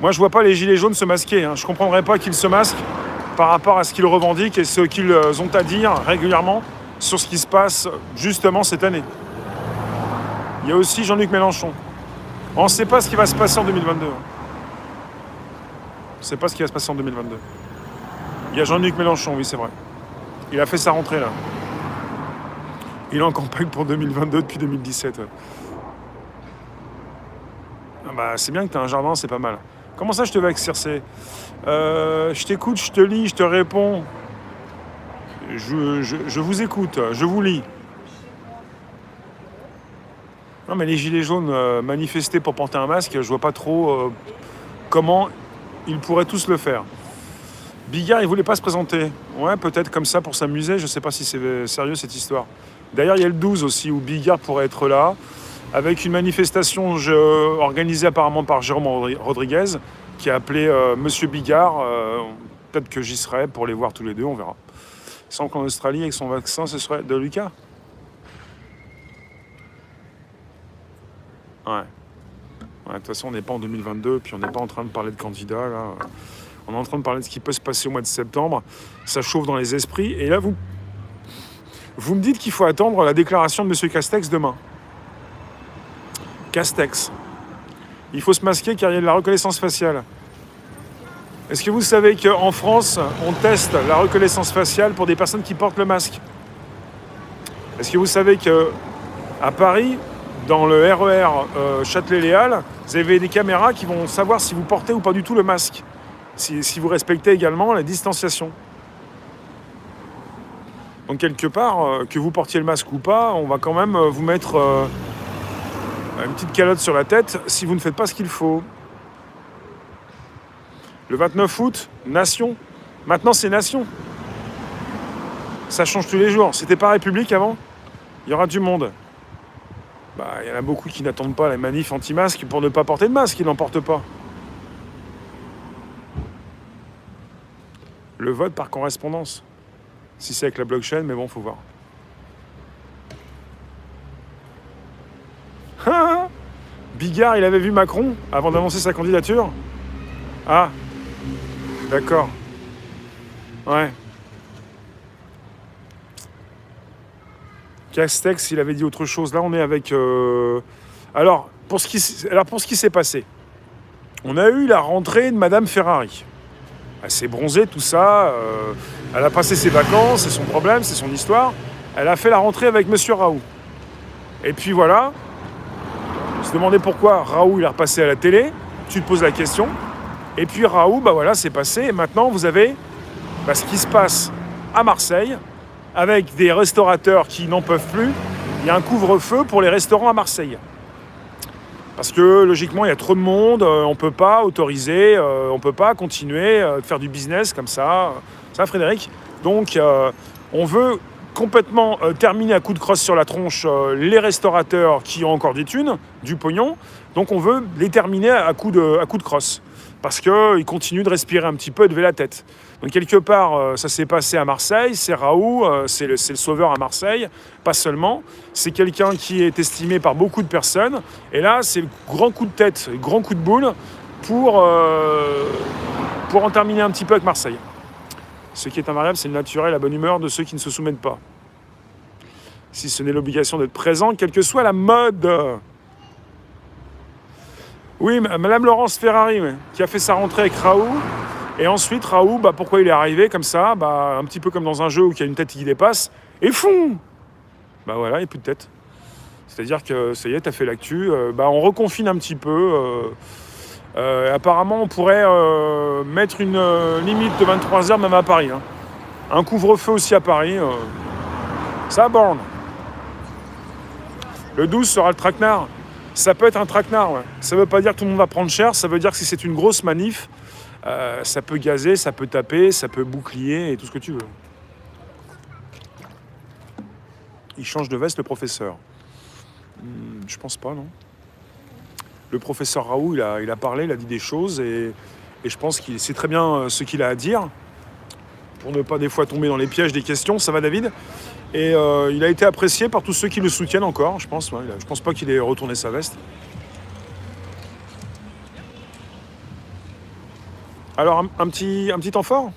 Moi, je vois pas les gilets jaunes se masquer. Hein. Je comprendrais pas qu'ils se masquent par rapport à ce qu'ils revendiquent et ce qu'ils ont à dire régulièrement sur ce qui se passe justement cette année. Il y a aussi Jean-Luc Mélenchon. On ne sait pas ce qui va se passer en 2022. On ne sait pas ce qui va se passer en 2022. Il y a Jean-Luc Mélenchon, oui, c'est vrai. Il a fait sa rentrée, là. Il est en campagne pour 2022 depuis 2017. Ah bah, c'est bien que tu as un jardin, c'est pas mal. Comment ça, je te vais exercer je t'écoute, je te lis, je te réponds. Je vous écoute, je vous lis. Non, mais les gilets jaunes manifester pour porter un masque, je vois pas trop comment ils pourraient tous le faire. Bigard, il voulait pas se présenter. Ouais, peut-être comme ça pour s'amuser, je sais pas si c'est sérieux cette histoire. D'ailleurs, il y a le 12 aussi où Bigard pourrait être là, avec une manifestation organisée apparemment par Jérôme Rodriguez, qui a appelé Monsieur Bigard. Peut-être que j'y serai pour les voir tous les deux, on verra. Sans qu'en Australie, avec son vaccin, ce serait de Lucas. Ouais. De toute façon, on n'est pas en 2022, puis on n'est pas en train de parler de candidats, là. On est en train de parler de ce qui peut se passer au mois de septembre. Ça chauffe dans les esprits. Et là, vous me dites qu'il faut attendre la déclaration de M. Castex demain. Castex. Il faut se masquer car il y a de la reconnaissance faciale. Est-ce que vous savez qu'en France, on teste la reconnaissance faciale pour des personnes qui portent le masque? Est-ce que vous savez qu'à Paris, dans le RER Châtelet-Léal, vous avez des caméras qui vont savoir si vous portez ou pas du tout le masque, si vous respectez également la distanciation. Donc quelque part, que vous portiez le masque ou pas, on va quand même vous mettre une petite calotte sur la tête si vous ne faites pas ce qu'il faut. Le 29 août, Nation. Maintenant, c'est Nation. Ça change tous les jours. C'était pas République avant. Il y aura du monde. Bah, il y en a beaucoup qui n'attendent pas la manif anti-masque pour ne pas porter de masque. Ils n'en portent pas. Le vote par correspondance. Si c'est avec la blockchain, mais bon, faut voir. Bigard, il avait vu Macron avant d'annoncer sa candidature. Ah, d'accord. Ouais. Castex, il avait dit autre chose. Là, on est avec... Alors, pour ce qui s'est passé, on a eu la rentrée de Madame Ferrari. Elle s'est bronzée, tout ça. Elle a passé ses vacances, c'est son problème, c'est son histoire. Elle a fait la rentrée avec Monsieur Raoult. Et puis voilà. On se demandait pourquoi Raoult, il est repassé à la télé. Tu te poses la question. Et puis Raoult, bah voilà, c'est passé. Et maintenant, vous avez ce qui se passe à Marseille, avec des restaurateurs qui n'en peuvent plus. Il y a un couvre-feu pour les restaurants à Marseille. Parce que logiquement, il y a trop de monde, on ne peut pas autoriser, on ne peut pas continuer de faire du business comme ça. Ça, Frédéric. Donc, on veut complètement terminer à coup de crosse sur la tronche les restaurateurs qui ont encore des thunes, du pognon. Donc, on veut les terminer à coup de crosse. Parce qu'ils continuent de respirer un petit peu et de lever la tête. Donc quelque part, ça s'est passé à Marseille, c'est Raoult, c'est le sauveur à Marseille, pas seulement. C'est quelqu'un qui est estimé par beaucoup de personnes. Et là, c'est le grand coup de tête, le grand coup de boule pour en terminer un petit peu avec Marseille. Ce qui est invariable, c'est le naturel, la bonne humeur de ceux qui ne se soumettent pas. Si ce n'est l'obligation d'être présent, quelle que soit la mode. Oui, Madame Laurence Ferrari, ouais, qui a fait sa rentrée avec Raoult. Et ensuite, Raoult, pourquoi il est arrivé comme ça, un petit peu comme dans un jeu où il y a une tête qui dépasse, et fou. Voilà, il n'y a plus de tête. C'est-à-dire que ça y est, t'as fait l'actu. On reconfine un petit peu. Apparemment, on pourrait mettre une limite de 23h même à Paris. Hein. Un couvre-feu aussi à Paris. Ça borne. Le 12 sera le traquenard. Ça peut être un traquenard, ouais. Ça ne veut pas dire que tout le monde va prendre cher, ça veut dire que si c'est une grosse manif, ça peut gazer, ça peut taper, ça peut bouclier et tout ce que tu veux. Il change de veste, le professeur. Je pense pas, non. Le professeur Raoult, il a parlé, il a dit des choses et je pense qu'il sait très bien ce qu'il a à dire pour ne pas des fois tomber dans les pièges des questions. Ça va, David? Et il a été apprécié par tous ceux qui le soutiennent encore, je pense. Ouais, je pense pas qu'il ait retourné sa veste. Alors, un petit temps fort?